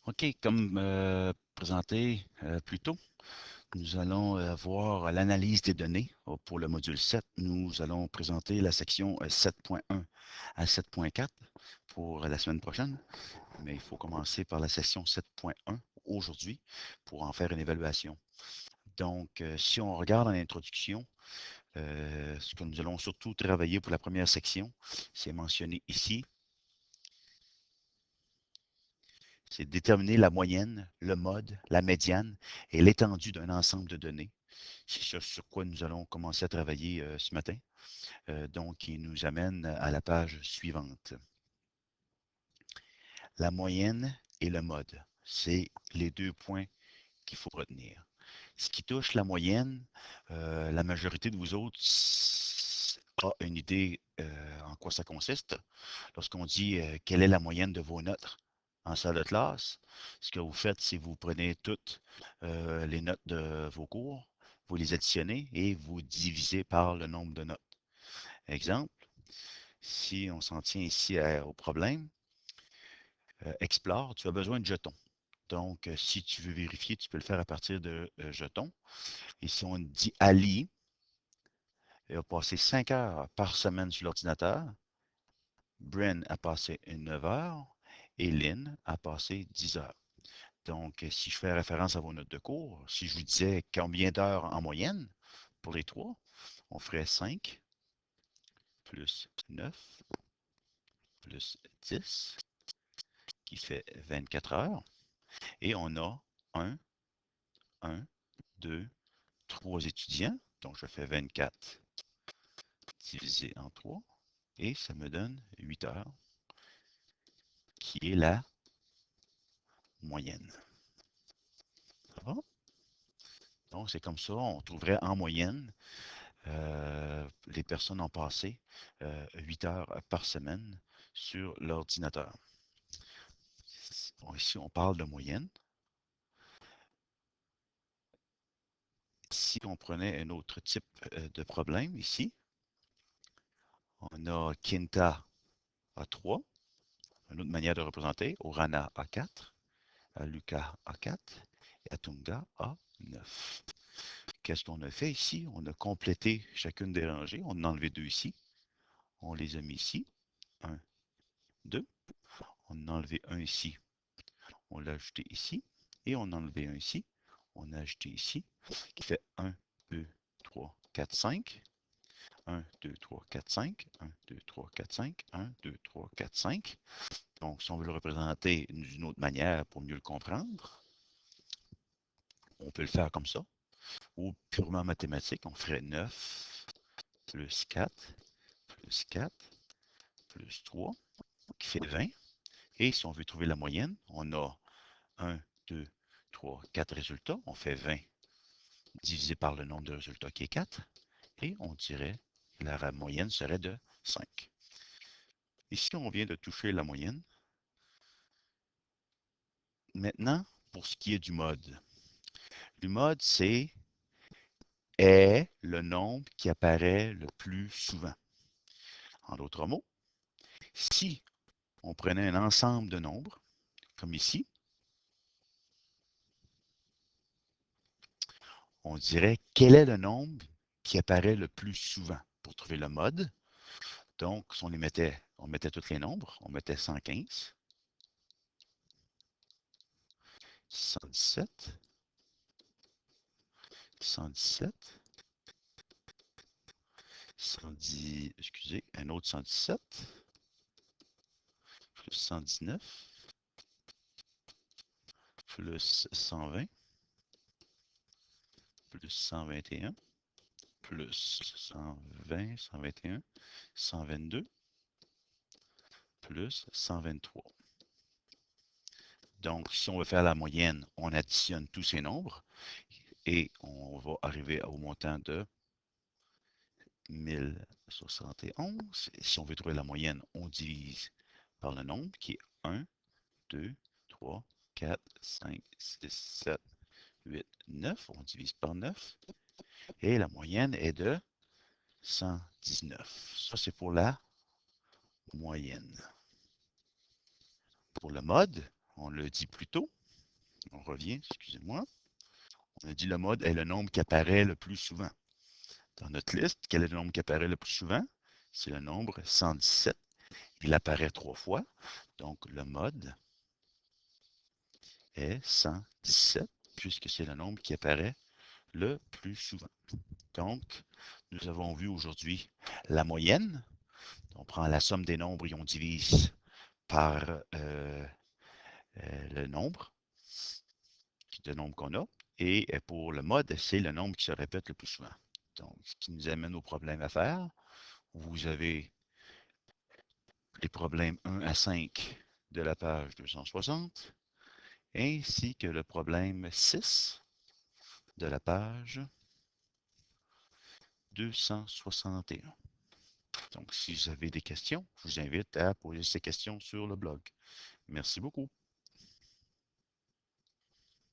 OK, comme présenté plus tôt, nous allons voir l'analyse des données pour le module 7. Nous allons présenter la section 7.1 à 7.4 pour la semaine prochaine, mais il faut commencer par la session 7.1 aujourd'hui pour en faire une évaluation. Donc, si on regarde en introduction, ce que nous allons surtout travailler pour la première section, c'est mentionné ici, c'est déterminer la moyenne, le mode, la médiane et l'étendue d'un ensemble de données. C'est ça sur quoi nous allons commencer à travailler ce matin. Donc, il nous amène à la page suivante. La moyenne et le mode, c'est les deux points qu'il faut retenir. Ce qui touche la moyenne, la majorité de vous autres a une idée en quoi ça consiste. Lorsqu'on dit quelle est la moyenne de vos notes en salle de classe, ce que vous faites, c'est vous prenez toutes les notes de vos cours, vous les additionnez et vous divisez par le nombre de notes. Exemple, si on s'en tient ici au problème, Explore, tu as besoin de jetons. Donc, si tu veux vérifier, tu peux le faire à partir de jetons. Et si on dit Ali, il va passer 5 heures par semaine sur l'ordinateur. Bren a passé 9 heures et Lynn a passé 10 heures. Donc, si je fais référence à vos notes de cours, si je vous disais combien d'heures en moyenne pour les trois, on ferait 5 plus 9 plus 10 qui fait 24 heures. Et on a 1, 2, 3 étudiants. Donc, je fais 24 divisé en 3 et ça me donne 8 heures qui est la moyenne. Ça va? Donc, c'est comme ça, on trouverait en moyenne, les personnes ont passé 8 heures par semaine sur l'ordinateur. Bon, ici, on parle de moyenne. Si on prenait un autre type de problème ici, on a Kinta a 3, une autre manière de représenter, Orana a 4, Lucas a 4 et Atunga a 9. Qu'est-ce qu'on a fait ici? On a complété chacune des rangées. On a enlevé 2 ici. On les a mis ici. 1, 2. On a enlevé 1 ici. On l'a ajouté ici. Et on a enlevé 1 ici. On a ajouté ici. Qui fait 1, 2, 3, 4, 5. 1, 2, 3, 4, 5. 1, 2, 3, 4, 5. 1, 2, 3, 4, 5. Donc, si on veut le représenter d'une autre manière pour mieux le comprendre, on peut le faire comme ça. Ou purement mathématique, on ferait 9 plus 4 plus 4 plus 3 qui fait 20. Et si on veut trouver la moyenne, on a 1, 2, 3, 4 résultats. On fait 20 divisé par le nombre de résultats qui est 4. Et on dirait que la moyenne serait de 5. Ici, on vient de toucher la moyenne. Maintenant, pour ce qui est du mode. Le mode, c'est est le nombre qui apparaît le plus souvent. En d'autres mots, si on prenait un ensemble de nombres, comme ici, on dirait quel est le nombre qui apparaît le plus souvent pour trouver le mode. Donc, si on mettait tous les nombres, on mettait 115, 117, 117, 110, excusez, un autre 117, plus 119, plus 120, plus 121, plus 120, 121, 122, plus 123. Donc, si on veut faire la moyenne, on additionne tous ces nombres et on va arriver au montant de 1071. Et si on veut trouver la moyenne, on divise par le nombre qui est 1, 2, 3, 4, 5, 6, 7, 8, 9. On divise par 9. Et la moyenne est de 119. Ça, c'est pour la moyenne. Pour le mode, on le dit plus tôt, On revient, excusez-moi. On a dit le mode est le nombre qui apparaît le plus souvent. Dans notre liste, quel est le nombre qui apparaît le plus souvent? C'est le nombre 117. Il apparaît 3 fois. Donc, le mode est 117, puisque c'est le nombre qui apparaît le plus souvent. Donc, nous avons vu aujourd'hui la moyenne. On prend la somme des nombres et on divise par le nombre de nombres qu'on a. Et pour le mode, c'est le nombre qui se répète le plus souvent. Donc, ce qui nous amène au problème à faire. Vous avez les problèmes 1 à 5 de la page 260, ainsi que le problème 6 de la page 261. Donc, si vous avez des questions, je vous invite à poser ces questions sur le blog. Merci beaucoup.